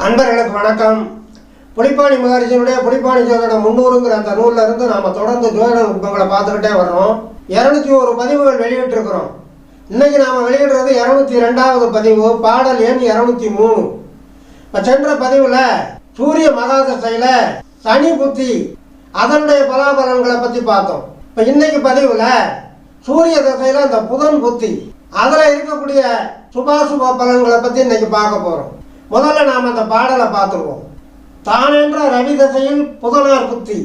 அன்பர்களுக்கு வணக்கம். புலிப்பாணி மகரிஷியினுடைய புலிப்பாணி ஜோதிடம் 300ங்கிற அந்த நூலில் இருந்து நாம் தொடர்ந்து ஜோதிட நுட்பங்களை பார்த்துக்கிட்டே வர்றோம். 201 பதிவுகள் வெளியிட்டிருக்கிறோம். இன்னைக்கு நாம் வெளியிடுறது 202வது பதிவு, பாடல் எண் 203. இப்போ சென்ற பதிவில் சூரிய மகாதசையில் சனி புத்தி அதனுடைய பலாபலன்களை பற்றி பார்த்தோம். இப்போ இன்னைக்கு பதிவில் சூரிய தசையில் அந்த புதன் புத்தி அதில் இருக்கக்கூடிய சுபாசுப பலன்களை பற்றி இன்னைக்கு பார்க்க போகிறோம். முதல்ல நாம் அந்த பாடலை பார்த்துருவோம். தானென்ற ரவி தசையில் புதனார் புத்தி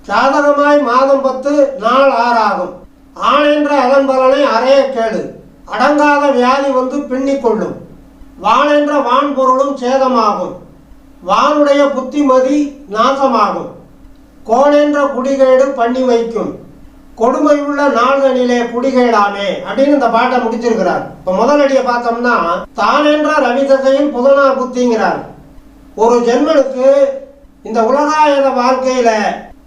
சாதகமாய் மாதம் 10 நாள் 6 ஆகும். ஆணென்ற அதன் பலனை அறைய கேடு அடங்காத வியாதி வந்து பின்னிக்கொள்ளும். வானென்ற வான் பொருளும் சேதமாகும். வானுடைய புத்திமதி நாசமாகும். கோணென்ற குடிகேடு பண்ணி வைக்கும். கொடுமையுள்ள நாள்களிலே குடிகேடாமே அப்படின்னு இந்த பாட்டை முடிச்சிருக்கிறார். இப்ப முதலடியை பார்த்தோம்னா தானென்ற ரவி தசையில் புதனார் புத்திங்கிறார். ஒரு ஜென்மனுக்கு இந்த உலகாயத வாழ்க்கையில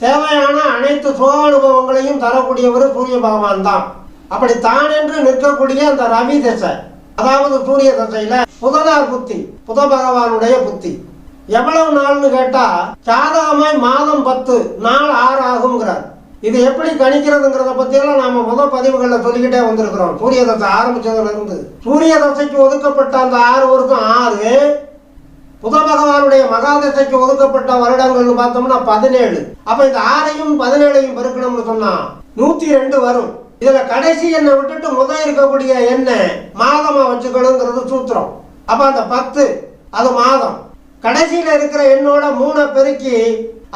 தேவையான அனைத்து சுக அனுபவங்களையும் தரக்கூடியவர் சூரிய பகவான் தான். அப்படி தானென்று நிற்கக்கூடிய அந்த ரவி தசை, அதாவது சூரிய தசையில புதனார் புத்தி, புத பகவானுடைய புத்தி எவ்வளவு நாள்னு கேட்டா சாதகமாய் மாதம் 10 நாள் 6 ஆகுங்கிறார். இது எப்படி கணிக்கிறதுங்கிறத பற்றியெல்லாம் நாம் முதல் பதிவுகளில் சொல்லிக்கிட்டே வந்திருக்கிறோம். சூரிய தசை ஆரம்பித்ததுலேருந்து சூரிய தசைக்கு ஒதுக்கப்பட்ட அந்த 6 வருஷம் 6, புத பகவானுடைய மகாதசைக்கு ஒதுக்கப்பட்ட வருடங்கள்னு பார்த்தோம்னா 17. அப்போ இந்த 6ஐயும் 17ஐயும் பெருக்கணும்னு சொன்னால் 102 வரும். இதில் கடைசி எண்ணை விட்டுட்டு முதல் இருக்கக்கூடிய எண்ணெய் மாதமாக வச்சுக்கணுங்கிறது சூத்திரம். அப்போ அந்த 10 அது மாதம், கடைசியில் இருக்கிற எண்ணோட 3 பெருக்கி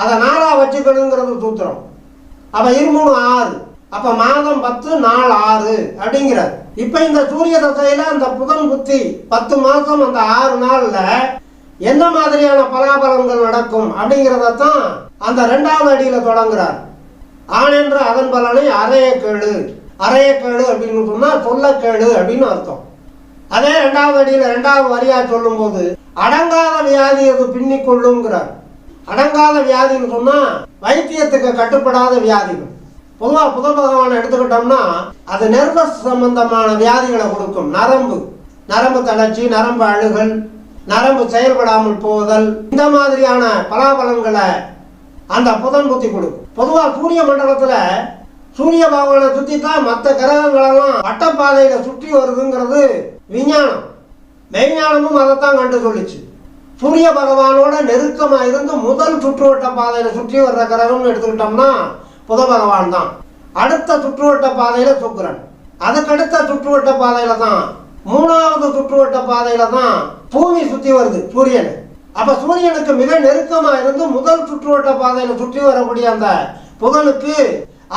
அதை 4 வச்சுக்கணுங்கிறது சூத்திரம். அப்ப 23 6, அப்ப மாதம் 10 நாள் 6 அப்படிங்கிறார். இப்ப இந்த சூரிய தசையில அந்த புதன் புத்தி 10 மாசம் அந்த 6 நாள்ல எந்த மாதிரியான பலாபலன்கள் நடக்கும் அப்படிங்கிறதான் அந்த 2வது அடியில தொடங்குறார். ஆணென்ற அதன் பலனை அறைய கேடு, அறைய கேடு அப்படின்னு சொன்னா சொல்ல கேடு அப்படின்னு அர்த்தம். அதே 2வது அடியில 2வது வரியா சொல்லும் போது அடங்காத வியாதி அது பின்னிக்கொள்ளுங்கிறார். அடங்காத வியாதின்னு சொன்னா வைத்தியத்துக்கு கட்டுப்படாத வியாதிகள். பொதுவாக புத பகவானை எடுத்துக்கிட்டோம்னா அது நர்வஸ் சம்பந்தமான வியாதிகளை கொடுக்கும். நரம்பு தளர்ச்சி, நரம்பு அழுகல், நரம்பு செயல்படாமல் போதல், இந்த மாதிரியான பலாபலன்களை அந்த புதன் புத்தி கொடுக்கும். பொதுவாக சூரிய மண்டலத்துல சூரிய பகவானை சுற்றி தான் மற்ற கிரகங்களெல்லாம் வட்டப்பாதையில சுற்றி வருதுங்கிறது விஞ்ஞானம். மெய்ஞானமும் அதைத்தான் கண்டு சொல்லிச்சு. சூரிய பகவானோட நெருக்கமாக இருந்து முதல் சுற்றுவட்ட பாதையில சுற்றி வர்ற கிரகம்னு எடுத்துக்கிட்டோம்னா புத பகவான் தான். அடுத்த சுற்றுவட்ட பாதையில சுக்கிரன், அதுக்கடுத்த சுற்றுவட்ட பாதையில தான் 3வது சுற்றுவட்ட பாதையில தான் பூமி சுற்றி வருது சூரியன். அப்ப சூரியனுக்கு மிக நெருக்கமாக இருந்து முதல் சுற்றுவட்ட பாதையில சுற்றி வரக்கூடிய அந்த புதனுக்கு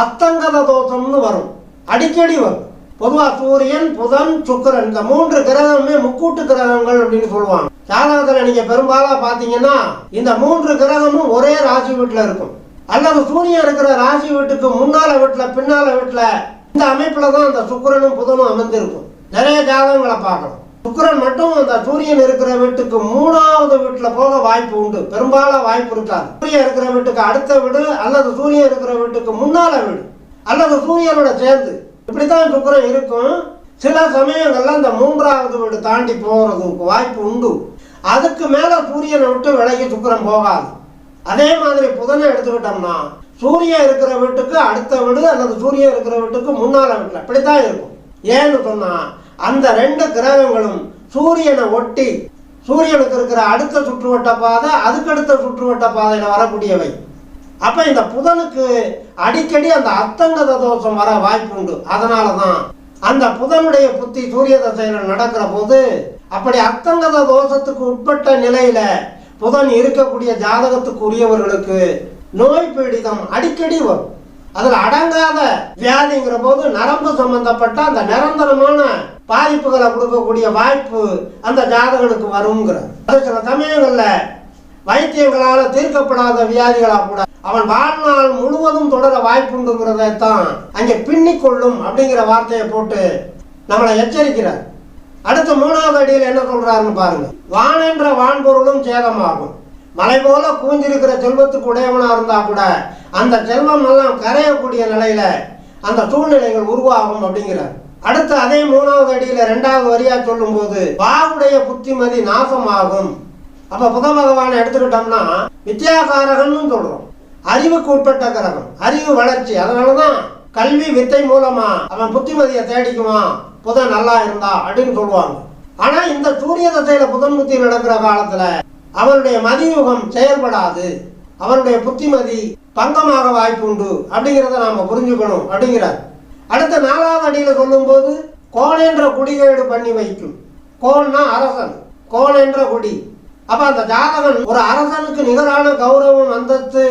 அத்தங்கத தோஷம்னு வரும், அடிக்கடி வரும். பொதுவாக சூரியன், புதன், சுக்கிரன் இந்த 3 கிரகமே முக்கூட்டு கிரகங்கள் அப்படின்னு சொல்லுவாங்க. ஜாதகத்தில் நீங்க பெரும்பாலாக பார்த்தீங்கன்னா இந்த 3 கிரகமும் ஒரே ராசி வீட்டில் இருக்கும், அல்லது சூரியன் இருக்கிற ராசி வீட்டுக்கு முன்னால வீட்டில் பின்னால வீட்டில் இந்த அமைப்புல தான் அந்த சுக்கிரனும் புதனும் அமர்ந்திருக்கும். நிறைய ஜாதகங்களை பார்க்கலாம். சுக்கிரன் மட்டும் அந்த சூரியன் இருக்கிற வீட்டுக்கு 3வது வீட்டில் போக வாய்ப்பு உண்டு, பெரும்பாலாக வாய்ப்பு இருக்காது. சூரியன் இருக்கிற வீட்டுக்கு அடுத்த வீடு, அல்லது சூரியன் இருக்கிற வீட்டுக்கு முன்னால வீடு, அல்லது சூரியனோட சேர்ந்து இப்படித்தான் சுக்கிரன் இருக்கும். சில சமயங்கள்ல இந்த 3வது வீடு தாண்டி போறதுக்கு வாய்ப்பு உண்டு. அதுக்கு மேல சூரியனை விட்டு விலகி சுக்கிரன் போகாது. அதே மாதிரி புதனை எடுத்துக்கிட்டோம்னா சூரியன் இருக்கிற வீட்டுக்கு அடுத்த வீடு, அல்லது சூரியன் இருக்கிற வீட்டுக்கு முன்னால வீட்டுல இப்படித்தான் இருக்கும். ஏன்னு சொன்னா அந்த 2 கிரகங்களும் சூரியனை ஒட்டி, சூரியனுக்கு இருக்கிற அடுத்த சுற்றுவட்ட பாதை அதுக்கடுத்த சுற்றுவட்ட பாதையில வரக்கூடியவை. அப்ப இந்த புதனுக்கு அடிக்கடி அந்த அத்தங்கத தோஷம் வர வாய்ப்பு உண்டு. அதனாலதான் அந்த புதனுடைய புத்தி சூரிய தசையில நடக்கிற போது அப்படி அத்தங்கத தோஷத்துக்கு உட்பட்ட நிலையில புதன் இருக்கக்கூடிய ஜாதகத்துக்கு உரியவர்களுக்கு நோய் பீடிதம் அடிக்கடி வரும். அதுல அடங்காத வியாதிங்கிற போது நரம்பு சம்பந்தப்பட்ட அந்த நிரந்தரமான பாதிப்புகளை கொடுக்கக்கூடிய வாய்ப்பு அந்த ஜாதகனுக்கு வருங்கிற. அது சில சமயங்கள்ல வைத்தியங்களால தீர்க்கப்படாத வியாதிகளா கூட அவன் வாழ்நாள் முழுவதும் தொடர வாய்ப்புண்டுங்கிறதான் அங்கே பின்னிக்கொள்ளும் அப்படிங்கிற வார்த்தையை போட்டு நம்மளை எச்சரிக்கிறார். அடுத்த 3வது அடியில் என்ன சொல்றாருன்னு பாருங்க. வானென்ற வான் பொருளும் சேதமாகும். மலை போல கூஞ்சிருக்கிற செல்வத்துக்கு உடையவனா இருந்தா கூட அந்த செல்வம் எல்லாம் கரையக்கூடிய நிலையில அந்த சூழ்நிலைகள் உருவாகும் அப்படிங்கிறார். அடுத்து அதே 3வது அடியில 2வது வரியா சொல்லும் போது வாவுடைய புத்திமதி நாசமாகும். அப்ப புத பகவானை எடுத்துக்கிட்டோம்னா வித்யாகாரகன்னு சொல்றோம். அறிவுக்கு உட்பட்ட கிரகம், அறிவு வளர்ச்சி. அதனாலதான் கல்வி வித்தை மூலமா அவன் புத்திமதியை தேடிக்குவான் புதன் நல்லா இருந்தா அப்படின்னு சொல்லுவாங்க. ஆனா இந்த சூரிய தசையில புதன் புத்தி நடக்கிற காலத்துல அவனுடைய மதியுகம் செயல்படாது, அவனுடைய புத்திமதி பங்கமாக வாய்ப்பு உண்டு அப்படிங்கிறத நாம புரிஞ்சுக்கணும் அப்படிங்கிறார். அடுத்த 4வது அடியில சொல்லும் போது கோன் என்ற குடிகேடு பண்ணி வைக்கும். கோன்னா அரசன், கோன் என்ற குடி. அப்ப அந்த ஜாதகன் ஒரு அரசனுக்கு நிகரான கௌரவம், அந்தஸ்து,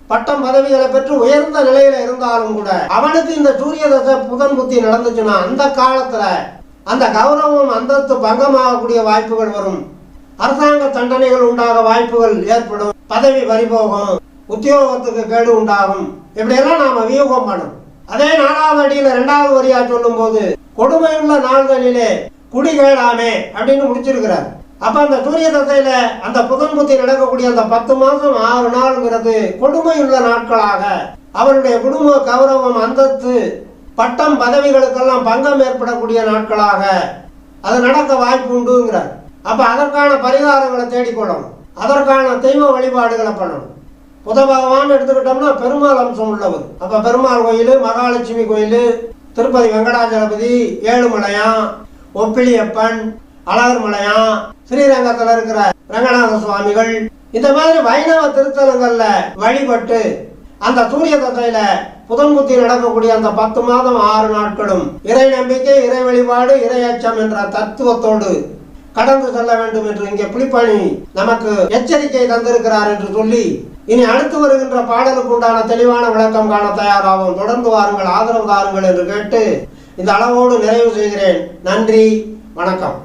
பட்டம், பதவிகளை பெற்று உயர்ந்த நிலையில இருந்தாலும் கூட அவனுக்கு இந்த சூரிய தசை புதன் புத்தி நடந்துச்சுன்னா அந்த காலத்துல அந்த கௌரவம், அந்தஸ்து பங்கமாகக்கூடிய வாய்ப்புகள் வரும். அரசாங்க தண்டனைகள் உண்டாக வாய்ப்புகள் ஏற்படும். பதவி பறிபோகும், உத்தியோகத்துக்கு கேடு உண்டாகும். இப்படியெல்லாம் நாம வியூகம் பண்ணணும். அதே 4வது அடியில 2வது வரியா சொல்லும் போது கொடுமையுள்ள நாள்களிலே குடி கேளாமே அப்படின்னு முடிச்சிருக்கிறார். அப்ப அந்த சூரிய தசையில அந்த புதன் புத்தி நடக்கக்கூடிய அந்த 10 மாசம் 6 நாள்ங்கிறது கொடுமையுள்ள நாட்களாக அவருடைய குடும்ப கௌரவம், அந்தஸ்து, பட்டம், பதவிகளுக்கெல்லாம் பங்கம் ஏற்படக்கூடிய நாட்களாக அது நடக்க வாய்ப்பு உண்டுங்கிறார். அப்ப அதற்கான பரிகாரங்களை தேடிக்கொள்ளணும், அதற்கான தெய்வ வழிபாடுகளை பண்ணணும். புத பகவான் எடுத்துக்கிட்டோம்னா பெருமாள் அம்சம் உள்ளவர். அப்ப பெருமாள் கோயில், மகாலட்சுமி கோயில், திருப்பதி வெங்கடாஜலபதி, ஏழுமலையான், ஒப்பிலியப்பன், அழகர்மலையான், ஸ்ரீரங்கத்தில் இருக்கிற ரங்கநாத சுவாமிகள், இந்த மாதிரி வைணவ திருத்தலங்கள்ல வழிபட்டு அந்த சூரிய தசையில புதன் புத்தி நடக்கக்கூடிய அந்த 10 மாதம் 6 நாட்களும் இறை நம்பிக்கை, இறை வழிபாடு, இறை அச்சம் என்ற தத்துவத்தோடு கடந்து செல்ல வேண்டும் என்று இங்கே புலிப்பாணி நமக்கு எச்சரிக்கை தந்திருக்கிறார் என்று சொல்லி இனி அடுத்து வருகின்ற பாடலுக்கு உண்டான தெளிவான விளக்கம் காண தயாராகும். தொடர்ந்து வாருங்கள், ஆதரவு தாருங்கள் என்று கேட்டு இந்த அளவோடு நிறைவு செய்கிறேன். நன்றி, வணக்கம்.